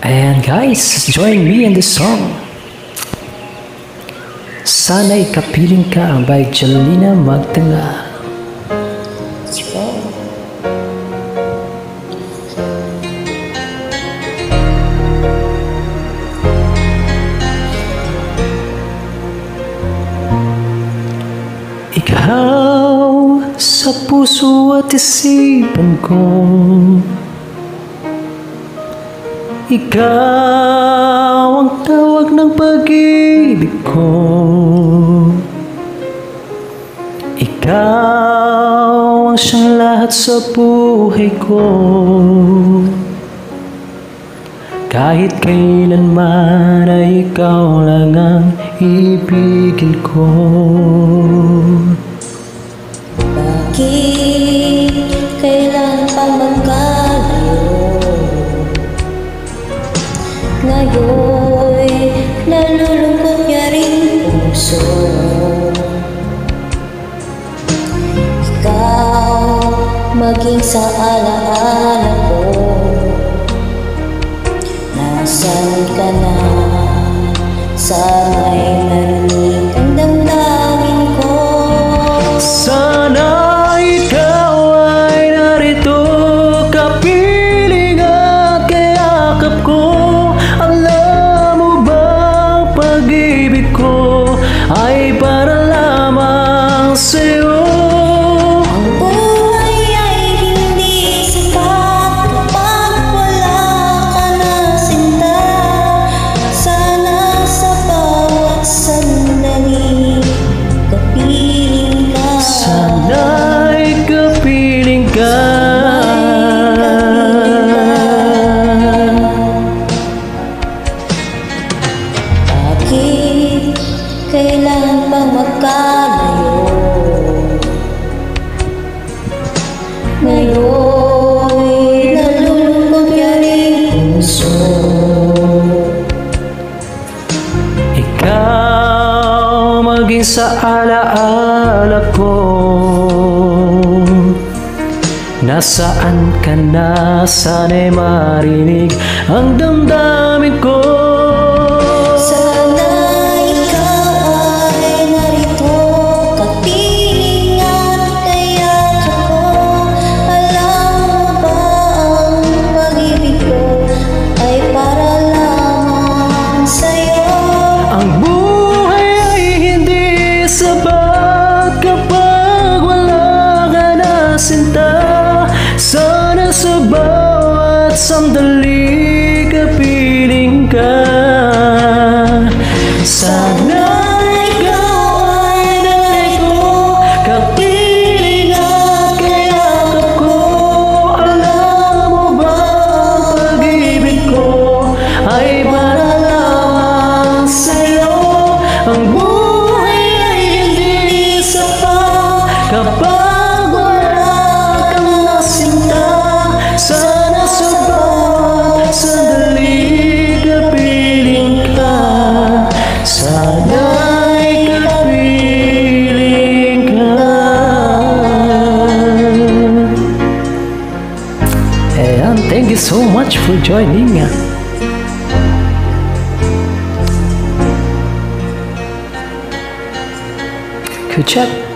And guys, join me in the song. Sana'y kapiling ka by Jelena Magdala. Let's go. Ikaw sa puso at isipan ko, ikaw ang tawag ng pag-ibig ko, ikaw ang siyang lahat sa buhay ko. Kahit kailanman ay ikaw lang ang ibigin ko. Bakit kailan pa magkalayo? Ngayon'y nalulungkot niya rin puso. Ikaw maging sa alaala ko. Nasaan ka na? Sana'y narinig ang damdamin ko. Sana ikaw ay narito, kapiling at kayakap ko. Alam mo bang pag-ibig ko ay para lamang sa'yo? Ang buhay ay hindi sapat kapag wala ka na sinta. Sana sa bawat sandali kapiling ka. Sana'y kapiling ka. Bakit kailan pa magkalayo? Ngayon'y nalulungkot niya rin puso. Ikaw maging sa alaala ko. Nasaan ka na? Sana'y marinig ang damdamin ko. Sana ikaw ay narito, kapiling at kayakap ko. Alam mo ba ang pag-ibig ko ay para lamang sa'yo? Ang buhay ay hindi sapat kapag wala ka na sinta. Sana sa bawat sandali kapiling ka. Sana ikaw ay narito, kapiling at kayakap ko. Alam mo ba ang pag-ibig ko ay para lamang sa'yo? Ang buhay ay hindi sapat kapag wala kang nasinta. Sana sa bawat sandali kapiling ka. Sana'y kapiling ka. Ayan, thank you so much for joining. Good job.